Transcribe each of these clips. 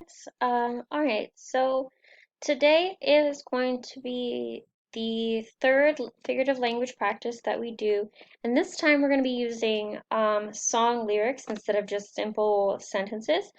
guys. All right, so today is going to be the third figurative language practice that we do, and this time we're going to be using song lyrics instead of just simple sentences.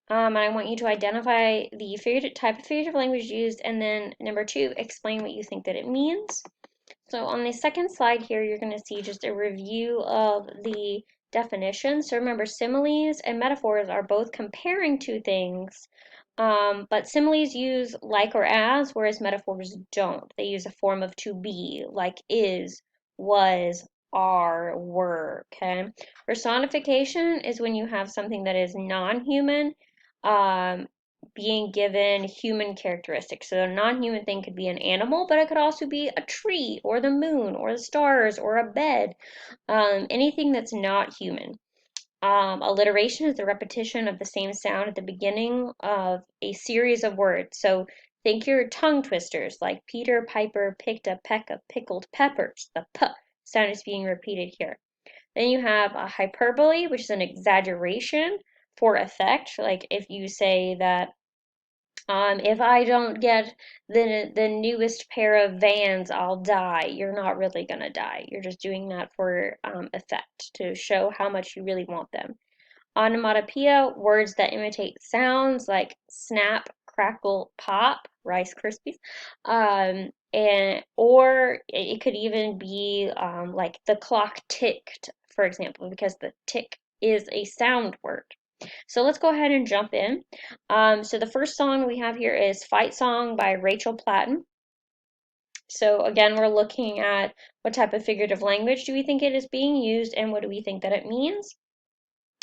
And I want you to identify the type of figurative language used, and then number two, explain what you think that it means. So on the second slide here, you're going to see just a review of the definition. So remember, similes and metaphors are both comparing two things, but similes use like or as, whereas metaphors don't. They use a form of to be, like is, was, are, were, okay? Personification is when you have something that is non-human, um, being given human characteristics. So a non-human thing could be an animal, but it could also be a tree or the moon or the stars or a bed, anything that's not human. Alliteration is the repetition of the same sound at the beginning of a series of words. So think your tongue twisters like Peter, Piper, picked a peck of pickled peppers. The p sound is being repeated here. Then you have a hyperbole, which is an exaggeration for effect. Like if you say that if I don't get the newest pair of Vans, I'll die. You're not really gonna die. You're just doing that for effect to show how much you really want them. Onomatopoeia, words that imitate sounds like snap, crackle, pop, Rice Krispies, or it could even be like the clock ticked, for example, because the tick is a sound word. So let's go ahead and jump in. So the first song we have here is Fight Song by Rachel Platten. So again, we're looking at what type of figurative language do we think it is being used and what do we think that it means.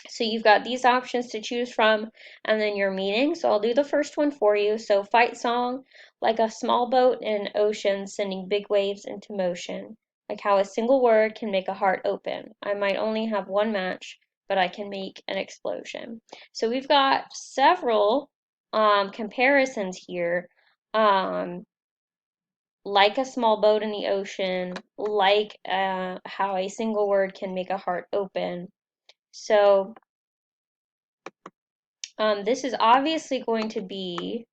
So you've got these options to choose from and then your meaning. So I'll do the first one for you. So fight song, like a small boat in an ocean sending big waves into motion. Like how a single word can make a heart open. I might only have one match, but I can make an explosion. So we've got several comparisons here. Like a small boat in the ocean, like how a single word can make a heart open. So this is obviously going to be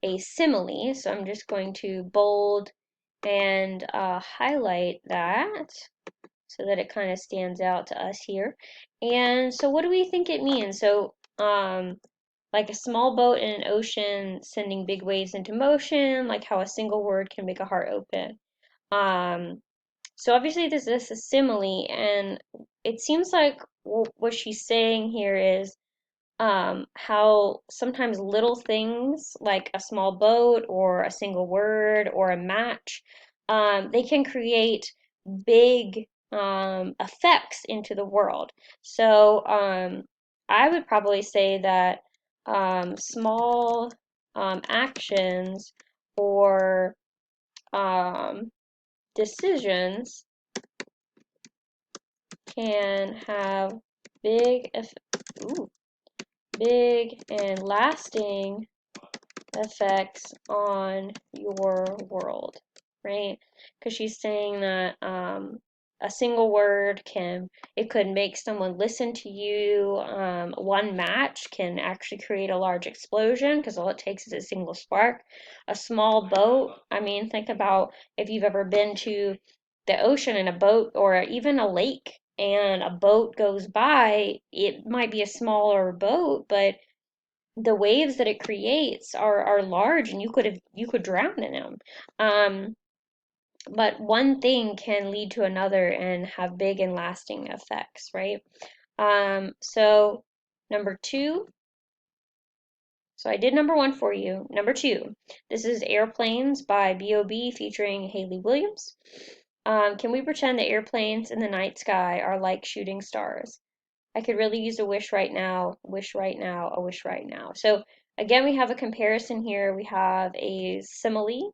a simile, so I'm just going to bold and highlight that so that it kind of stands out to us here. And so what do we think it means? So like a small boat in an ocean sending big waves into motion, like how a single word can make a heart open. So obviously this is a simile, and it seems like what she's saying here is how sometimes little things like a small boat or a single word or a match, they can create big effects into the world. So I would probably say that small actions or um, decisions can have big, ooh, big and lasting effects on your world, right? Because she's saying that a single word it could make someone listen to you. One match can actually create a large explosion because all it takes is a single spark. A small boat, I mean, think about if you've ever been to the ocean in a boat or even a lake and a boat goes by, it might be a smaller boat, but the waves that it creates are large and you could drown in them. But one thing can lead to another and have big and lasting effects, right? So number two, so I did number one for you. Number two, this is Airplanes by B.O.B. featuring Hayley Williams. Can we pretend that airplanes in the night sky are like shooting stars? I could really use a wish right now, wish right now, a wish right now. So again, we have a comparison here. We have a simile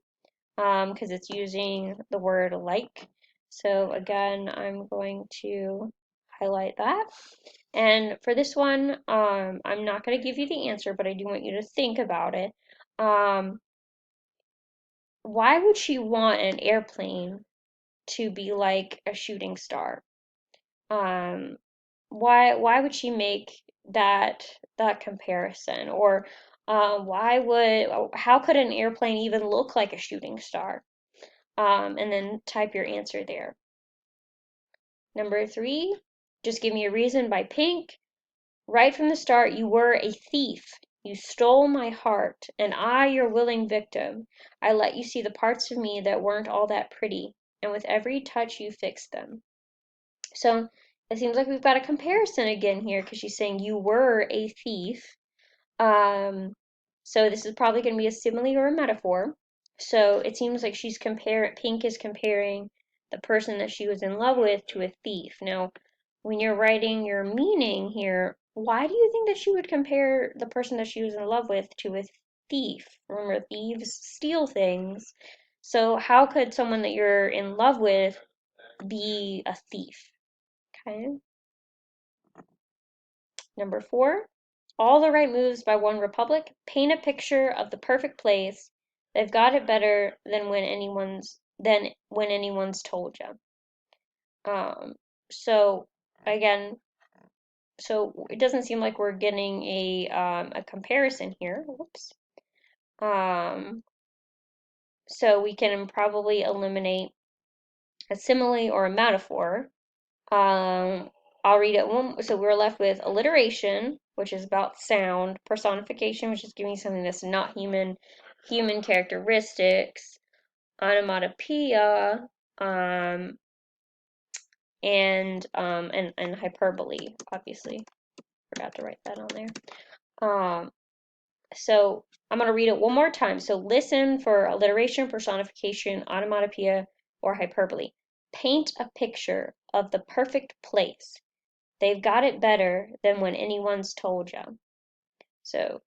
because it's using the word like. So again, I'm going to highlight that. And for this one, I'm not going to give you the answer, but I do want you to think about it. Um, why would she want an airplane to be like a shooting star? Um, why would she make that comparison? Or How could an airplane even look like a shooting star? And then type your answer there. Number 3, just give me a reason by Pink. Right from the start, you were a thief. You stole my heart, and I, your willing victim. I let you see the parts of me that weren't all that pretty, and with every touch you fixed them. So it seems like we've got a comparison again here because she's saying you were a thief. Um, so this is probably going to be a simile or a metaphor. So it seems like Pink is comparing the person that she was in love with to a thief. Now, when you're writing your meaning here, why do you think that she would compare the person that she was in love with to a thief? Remember, thieves steal things. So how could someone that you're in love with be a thief? Okay. Number 4, all the right moves by One Republic. Paint a picture of the perfect place. They've got it better than when anyone's told you. Um, so again, so it doesn't seem like we're getting a comparison here. Whoops. Um, so we can probably eliminate a simile or a metaphor. Um, I'll read it one. So we're left with alliteration, which is about sound, personification, which is giving something that's not human characteristics, onomatopoeia, and hyperbole. Obviously, forgot to write that on there. So I'm gonna read it one more time. So listen for alliteration, personification, onomatopoeia, or hyperbole. Paint a picture of the perfect place. They've got it better than when anyone's told you. So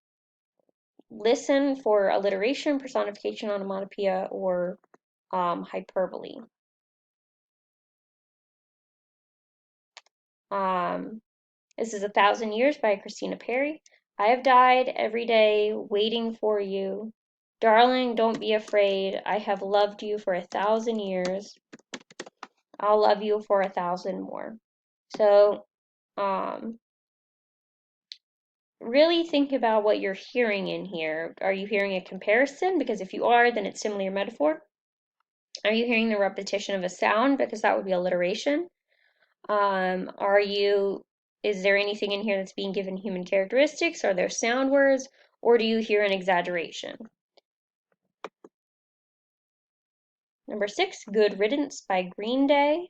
listen for alliteration, personification, onomatopoeia, or hyperbole. This is 1,000 Years by Christina Perry. I have died every day waiting for you. Darling, don't be afraid. I have loved you for 1,000 years. I'll love you for 1,000 more. So, really think about what you're hearing in here. Are you hearing a comparison? Because if you are, then it's simile or metaphor. Are you hearing the repetition of a sound? Because that would be alliteration. Are you, is there anything in here that's being given human characteristics? Are there sound words? Or do you hear an exaggeration? Number 6, Good Riddance by Green Day.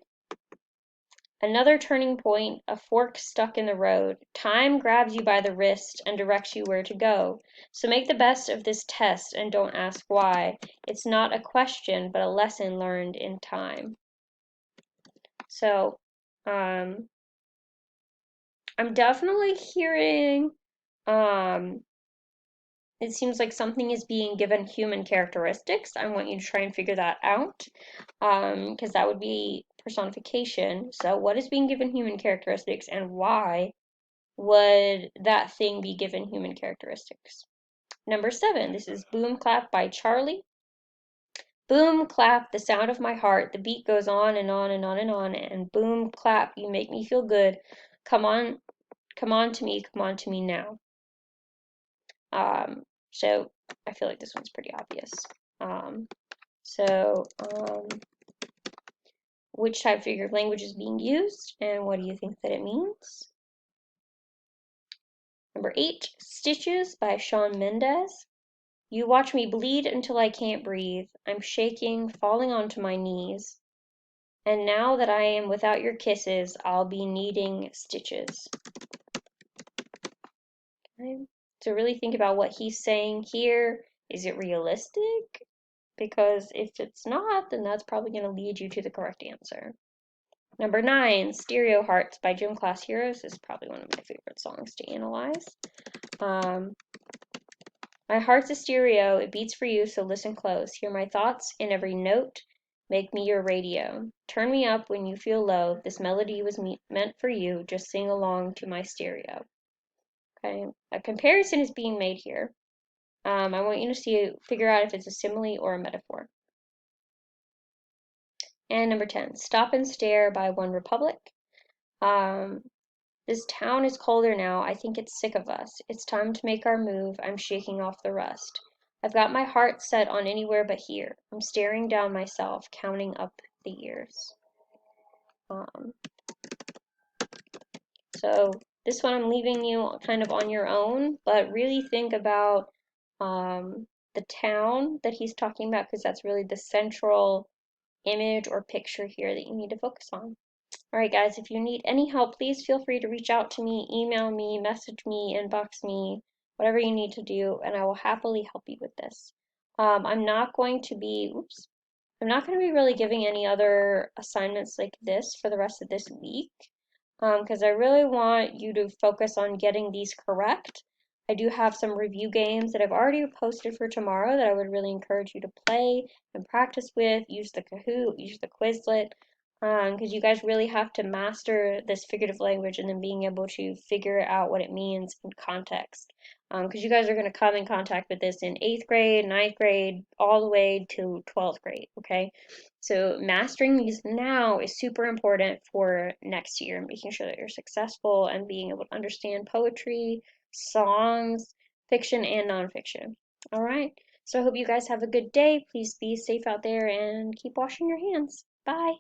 Another turning point, a fork stuck in the road. Time grabs you by the wrist and directs you where to go. So make the best of this test and don't ask why. It's not a question, but a lesson learned in time. So, I'm definitely hearing, it seems like something is being given human characteristics. I want you to try and figure that out, because that would be personification. So, what is being given human characteristics, and why would that thing be given human characteristics? Number 7, this is Boom Clap by Charlie. Boom clap, the sound of my heart. The beat goes on and on and on and on. And boom clap, you make me feel good. Come on, come on to me now. So I feel like this one's pretty obvious. Um, so, which type of figurative language is being used, and what do you think that it means? Number 8, Stitches by Shawn Mendes. You watch me bleed until I can't breathe. I'm shaking, falling onto my knees. And now that I am without your kisses, I'll be needing stitches. Okay. So really think about what he's saying here. Is it realistic? Because if it's not, then that's probably going to lead you to the correct answer. Number 9, Stereo Hearts by Gym Class Heroes is probably one of my favorite songs to analyze. My heart's a stereo, it beats for you, so listen close. Hear my thoughts in every note. Make me your radio. Turn me up when you feel low. This melody was meant for you. Just sing along to my stereo. Okay, a comparison is being made here. I want you to figure out if it's a simile or a metaphor. And number 10, Stop and Stare by One Republic. This town is colder now. I think it's sick of us. It's time to make our move. I'm shaking off the rust. I've got my heart set on anywhere but here. I'm staring down myself, counting up the years. Um, so this one I'm leaving you kind of on your own, but really think about the town that he's talking about because that's really the central image or picture here that you need to focus on. All right, guys, if you need any help, please feel free to reach out to me, email me, message me, inbox me, whatever you need to do, and I will happily help you with this. I'm not going to be, oops, I'm not going to be really giving any other assignments like this for the rest of this week because I really want you to focus on getting these correct. I do have some review games that I've already posted for tomorrow that I would really encourage you to play and practice with. Use the Kahoot, use the Quizlet, because you guys really have to master this figurative language and then being able to figure out what it means in context. Because you guys are going to come in contact with this in 8th grade, ninth grade, all the way to 12th grade, okay? So mastering these now is super important for next year, making sure that you're successful and being able to understand poetry, songs, fiction, and nonfiction. All right. So I hope you guys have a good day. Please be safe out there and keep washing your hands. Bye.